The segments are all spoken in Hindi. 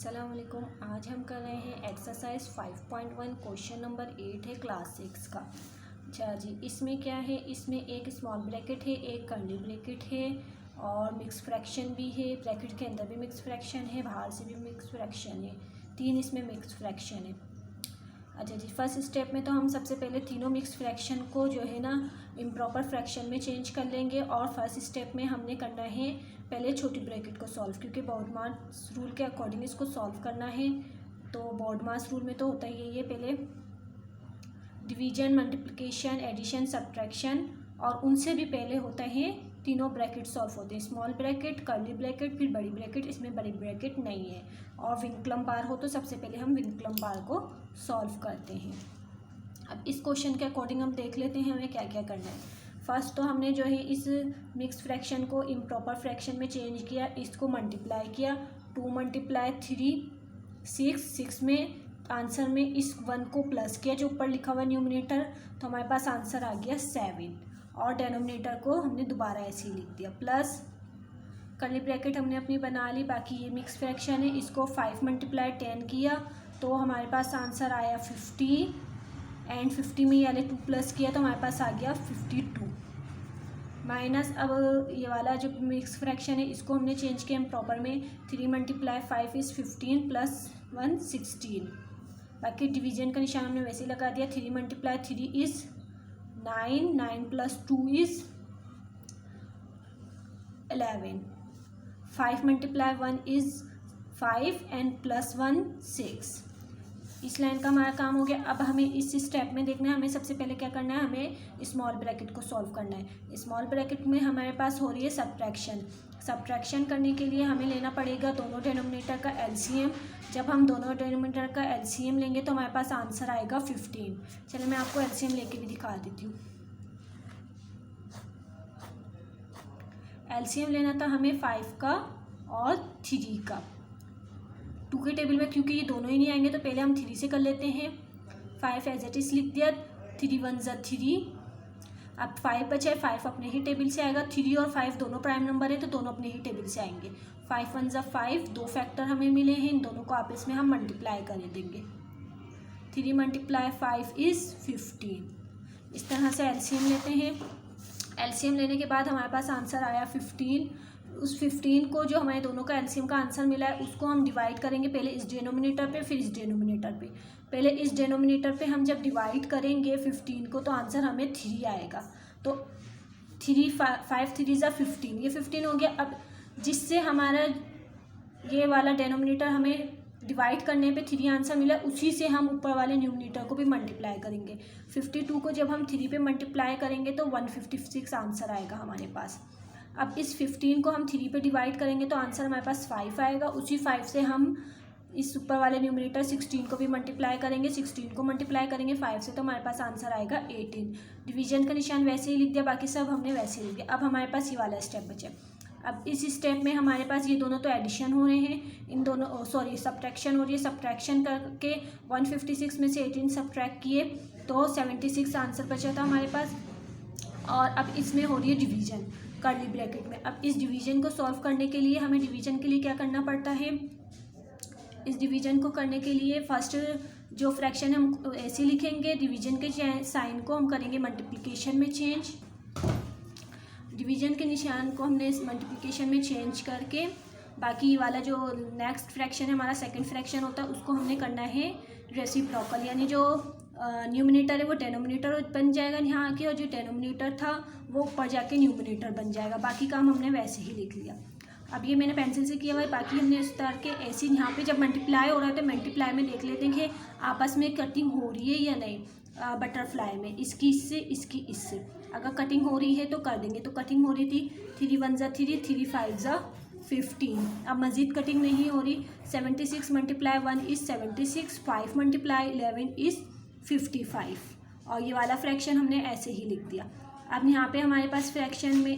अस्सलामुअलैकुम। आज हम कर रहे हैं एक्सरसाइज 5.1 क्वेश्चन नंबर 8 है क्लास 6 का। अच्छा जी, इसमें क्या है, इसमें एक स्मॉल ब्रैकेट है, एक कर्ली ब्रैकेट है और मिक्स फ्रैक्शन भी है। ब्रैकेट के अंदर भी मिक्स फ्रैक्शन है, बाहर से भी मिक्स फ्रैक्शन है, तीन इसमें मिक्स फ्रैक्शन है। अच्छा जी, फर्स्ट स्टेप में तो हम सबसे पहले तीनों मिक्स फ्रैक्शन को जो है ना इम्प्रॉपर फ्रैक्शन में चेंज कर लेंगे। और फर्स्ट स्टेप में हमने करना है पहले छोटी ब्रैकेट को सॉल्व, क्योंकि बॉडमास रूल के अकॉर्डिंग इसको सॉल्व करना है। तो बॉडमास रूल में तो होता ही है, ये पहले डिवीजन, मल्टीप्लिकेशन, एडिशन, सब्ट्रैक्शन, और उनसे भी पहले होता है तीनों ब्रैकेट सॉल्व होते हैं। स्मॉल ब्रैकेट, कर्ली ब्रैकेट, फिर बड़ी ब्रैकेट। इसमें बड़ी ब्रैकेट नहीं है। और विंकलम बार हो तो सबसे पहले हम विंकलम बार को सॉल्व करते हैं। अब इस क्वेश्चन के अकॉर्डिंग हम देख लेते हैं हमें क्या क्या करना है। फर्स्ट तो हमने जो है इस मिक्स फ्रैक्शन को इम्प्रॉपर फ्रैक्शन में चेंज किया, इसको मल्टीप्लाई किया। 2 × 3 6 में आंसर में इस 1 को प्लस किया जो ऊपर लिखा हुआ न्यूमिनेटर, तो हमारे पास आंसर आ गया 7। और डेनोमिनेटर को हमने दोबारा ऐसे ही लिख दिया। प्लस कर्ली ब्रैकेट हमने अपनी बना ली। बाकी ये मिक्स फ्रैक्शन है, इसको 5 × 10 किया तो हमारे पास आंसर आया 50। एंड 50 में यानी 2 प्लस किया तो हमारे पास आ गया 52। माइनस अब ये वाला जो मिक्स फ्रैक्शन है इसको हमने चेंज किया प्रॉपर में। 3 × 5 इज़ 15 प्लस 1 16। बाकी डिवीजन का निशान हमने वैसे ही लगा दिया। 3 × 3 is 9, 9 + 2 is 11, 5 × 1 is 5 and plus 1 6। इस लाइन का हमारा काम हो गया। अब हमें इस स्टेप में देखना है, हमें सबसे पहले क्या करना है, हमें स्मॉल ब्रैकेट को सॉल्व करना है। स्मॉल ब्रैकेट में हमारे पास हो रही है सब्ट्रैक्शन। सब्ट्रैक्शन करने के लिए हमें लेना पड़ेगा दोनों डेनोमिनेटर का एलसीएम। जब हम दोनों डेनोमिनेटर का एलसीएम लेंगे तो हमारे पास आंसर आएगा 15। चलिए मैं आपको एलसीएम लेके भी दिखा देती हूँ। एलसीएम लेना था हमें 5 का और 3 का। 2 के टेबल में क्योंकि ये दोनों ही नहीं आएंगे तो पहले हम 3 से कर लेते हैं। 5 एज इट इज़ लिख दिया। 3 × 1 = 3। अब 5 बचा है, 5 अपने ही टेबल से आएगा। 3 और 5 दोनों प्राइम नंबर है तो दोनों अपने ही टेबल से आएंगे। 5 × 1 = 5, 2 फैक्टर हमें मिले हैं, इन दोनों को आपस में हम मल्टीप्लाई कर देंगे। 3 × 5 इज़ 15। इस तरह से एलसीएम लेते हैं। एलसीएम लेने के बाद हमारे पास आंसर आया 15। उस 15 को जो हमारे दोनों का एलसीएम का आंसर मिला है उसको हम डिवाइड करेंगे, पहले इस डिनोमिनेटर पे फिर इस डिनोमिनेटर पे। पहले इस डिनोमिनेटर पे हम जब डिवाइड करेंगे 15 को तो आंसर हमें 3 आएगा। तो 3 5 3 = 15, ये 15 हो गया। अब जिससे हमारा ये वाला डिनोमिनेटर हमें डिवाइड करने पे 3 आंसर मिला, उसी से हम ऊपर वाले न्यूमिनेटर को भी मल्टीप्लाई करेंगे। 52 को जब हम 3 पे मल्टीप्लाई करेंगे तो 156 आंसर आएगा हमारे पास। अब इस 15 को हम 3 पे डिवाइड करेंगे तो आंसर हमारे पास 5 आएगा। उसी 5 से हम इस ऊपर वाले न्यूमिनेटर 16 को भी मल्टीप्लाई करेंगे। 16 को मल्टीप्लाई करेंगे 5 से तो हमारे पास आंसर आएगा 18। डिवीजन का निशान वैसे ही लिख दिया, बाकी सब हमने वैसे ही लिख दिया। अब हमारे पास ये वाला स्टेप बचा। अब इस स्टेप में हमारे पास ये दोनों तो एडिशन हो रहे हैं, इन दोनों सब्ट्रैक्शन हो रही है। सब्ट्रैक्शन करके 156 में से 18 सब्ट्रैक्ट किए तो 76 आंसर बचा था हमारे पास। और अब इसमें हो रही है डिवीजन कर्ली ब्रैकेट में। अब इस डिवीजन को सॉल्व करने के लिए हमें डिवीजन के लिए क्या करना पड़ता है, इस डिवीजन को करने के लिए फर्स्ट जो फ्रैक्शन हम ऐसे लिखेंगे, डिवीजन के साइन को हम करेंगे मल्टीप्लिकेशन में चेंज। डिवीजन के निशान को हमने मल्टीप्लिकेशन में चेंज करके बाकी वाला जो नेक्स्ट फ्रैक्शन है हमारा सेकंड फ्रैक्शन होता है उसको हमने करना है रेसिप्रोकल, यानी जो न्यूमिनेटर है वो डेनोमिनेटर बन जाएगा यहाँ आके, और जो डेनोमिनेटर था वो ऊपर जाके न्यूमिनेटर बन जाएगा। बाकी काम हमने वैसे ही लिख लिया। अब ये मैंने पेंसिल से किया हुआ है, बाकी हमने इस तरह के ऐसे यहाँ पे जब मल्टीप्लाई हो रहा है तो मल्टीप्लाई में देख लेते हैं कि आपस में कटिंग हो रही है या नहीं। बटरफ्लाई में इसकी इससे, इसकी इससे अगर कटिंग हो रही है तो कर देंगे। तो कटिंग हो रही थी 3 × 1 = 3, 3 × 5 = 15। अब मज़ीद कटिंग नहीं हो रही। 76 × 1 इज़ 76, 5 × 11 इज़ 55। और ये वाला फ्रैक्शन हमने ऐसे ही लिख दिया। अब यहाँ पे हमारे पास फ्रैक्शन में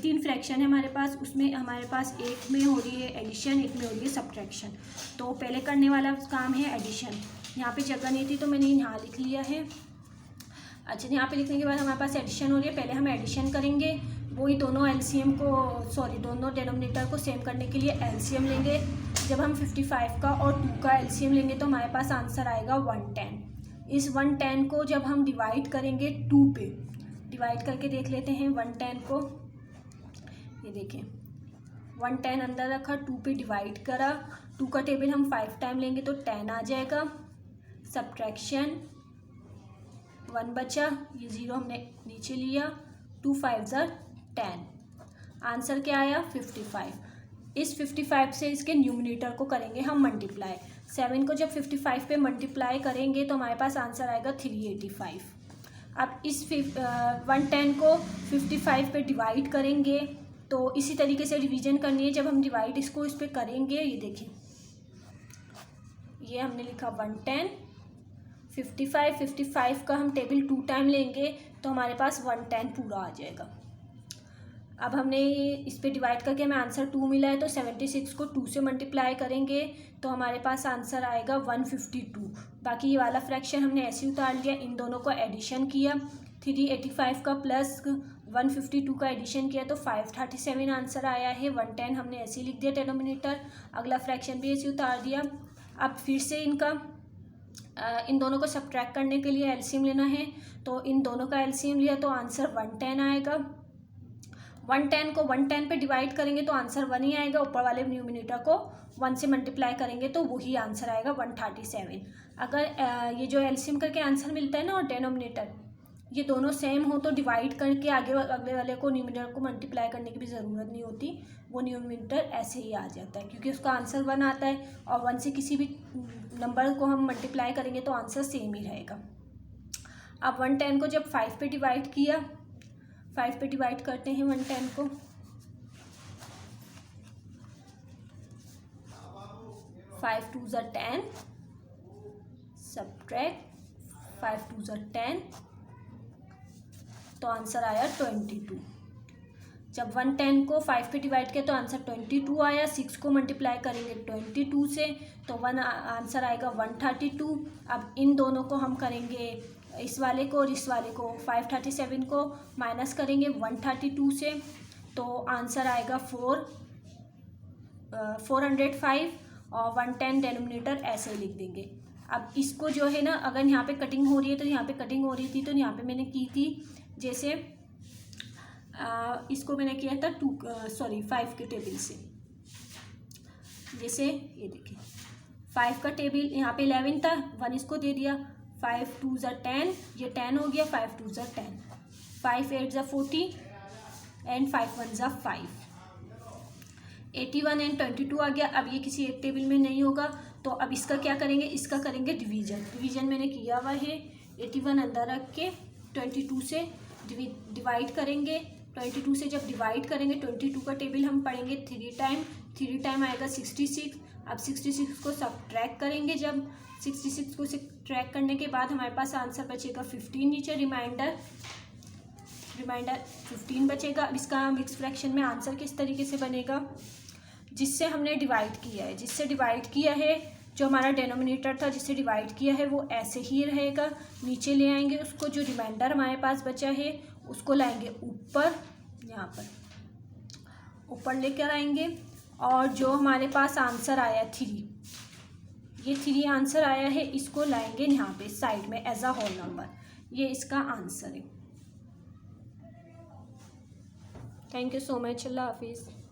तीन फ्रैक्शन है हमारे पास, उसमें हमारे पास एक में हो रही है एडिशन, एक में हो रही है सब्ट्रैक्शन। तो पहले करने वाला काम है एडिशन। यहाँ पे जगह नहीं थी तो मैंने यहाँ लिख लिया है। अच्छा, यहाँ पे लिखने के बाद हमारे पास एडिशन हो रही है। पहले हम एडिशन करेंगे। वही दोनों दोनों डिनोमिनेटर को सेम करने के लिए एलसीएम लेंगे। जब हम 55 का और 2 का एलसीएम लेंगे तो हमारे पास आंसर आएगा 110। इस 110 को जब हम डिवाइड करेंगे 2 पे, डिवाइड करके देख लेते हैं 110 को। ये देखें 110 अंदर रखा, 2 पे डिवाइड करा, 2 का टेबल हम 5 टाइम लेंगे तो 10 आ जाएगा। सब्ट्रैक्शन 1 बचा, ये 0 हमने नीचे लिया, 2 5 ज़ा 10। आंसर क्या आया 55। इस 55 से इसके न्यूमिनेटर को करेंगे हम मल्टीप्लाई। 7 को जब 55 पे मल्टीप्लाई करेंगे तो हमारे पास आंसर आएगा 385। अब इस 110 को 55 पे डिवाइड करेंगे तो इसी तरीके से डिवीजन करनी है। जब हम डिवाइड इसको इस पे करेंगे, ये देखिए ये हमने लिखा 110, 55 का हम टेबल 2 टाइम लेंगे तो हमारे पास 110 पूरा आ जाएगा। अब हमने इस पे डिवाइड करके हमें आंसर 2 मिला है तो 76 को 2 से मल्टीप्लाई करेंगे तो हमारे पास आंसर आएगा 152। बाकी ये वाला फ्रैक्शन हमने ऐसे उतार लिया, इन दोनों को एडिशन किया, 385 का प्लस 152 का एडिशन किया तो 537 आंसर आया है। 110 हमने ऐसे लिख दिया डिनोमिनेटर, अगला फ्रैक्शन भी ऐसे उतार दिया। अब फिर से इन दोनों को सब्ट्रैक्ट करने के लिए एलसीएम लेना है, तो इन दोनों का एलसीएम लिया तो आंसर 110 आएगा। 110 को 110 पे डिवाइड करेंगे तो आंसर 1 ही आएगा, ऊपर वाले न्यूमिनेटर को 1 से मल्टीप्लाई करेंगे तो वही आंसर आएगा 137। अगर ये जो एलसीएम करके आंसर मिलता है ना और डिनोमिनेटर ये दोनों सेम हो तो डिवाइड करके अगले वाले को न्यूमिनेटर को मल्टीप्लाई करने की भी ज़रूरत नहीं होती, वो न्यूमिनेटर ऐसे ही आ जाता है क्योंकि उसका आंसर 1 आता है और 1 से किसी भी नंबर को हम मल्टीप्लाई करेंगे तो आंसर सेम ही रहेगा। अब 110 को जब 5 पे डिवाइड किया, 5 पे डिवाइड करते हैं 110 को, फाइव 2 ज़ा 10, सब्ट्रैक्ट 5 2 ज़ा 10 तो आंसर आया 22। जब 110 को 5 पे डिवाइड किया तो आंसर 22 आया। 6 को मल्टीप्लाई करेंगे 22 से तो आंसर आएगा 132। अब इन दोनों को हम करेंगे, इस वाले को और इस वाले को 537 को माइनस करेंगे 132 से तो आंसर आएगा 405 और 110 डिनोमिनेटर ऐसे ही लिख देंगे। अब इसको जो है ना, अगर यहाँ पे कटिंग हो रही है तो यहाँ पे कटिंग हो रही थी तो यहाँ पे मैंने की थी, जैसे इसको मैंने किया था 5 के टेबल से। जैसे ये देखिए 5 का टेबल यहाँ पे 11 था, 1 इसको दे दिया, 5 2 ज़ा 10, ये 10 हो गया, 5 2 ज़ा 10, 5 8 ज़ा 40 एंड 5 1 ज़ा 5, 81 एंड 22 आ गया। अब ये किसी एक टेबल में नहीं होगा तो अब इसका क्या करेंगे, इसका करेंगे डिवीज़न मैंने किया हुआ है। 81 अंदर रख के 22 से डिवाइड करेंगे, 22 से जब डिवाइड करेंगे 22 का टेबल हम पढ़ेंगे 3 टाइम आएगा 66। अब 66 को सब्ट्रैक्ट करेंगे, जब 66 को सब्ट्रैक्ट करने के बाद हमारे पास आंसर बचेगा 15, नीचे रिमाइंडर 15 बचेगा। अब इसका मिक्स फ्रैक्शन में आंसर किस तरीके से बनेगा, जिससे हमने डिवाइड किया है, जो हमारा डिनोमिनेटर था जिससे डिवाइड किया है वो ऐसे ही रहेगा, नीचे ले आएंगे उसको, जो रिमाइंडर हमारे पास बचा है उसको लाएंगे ऊपर, यहाँ पर ऊपर लेकर आएंगे, और जो हमारे पास आंसर आया 3, ये 3 आंसर आया है, इसको लाएंगे यहाँ पे साइड में एज अ होल नंबर। ये इसका आंसर है। थैंक यू सो मच, अल्लाह हाफिज़।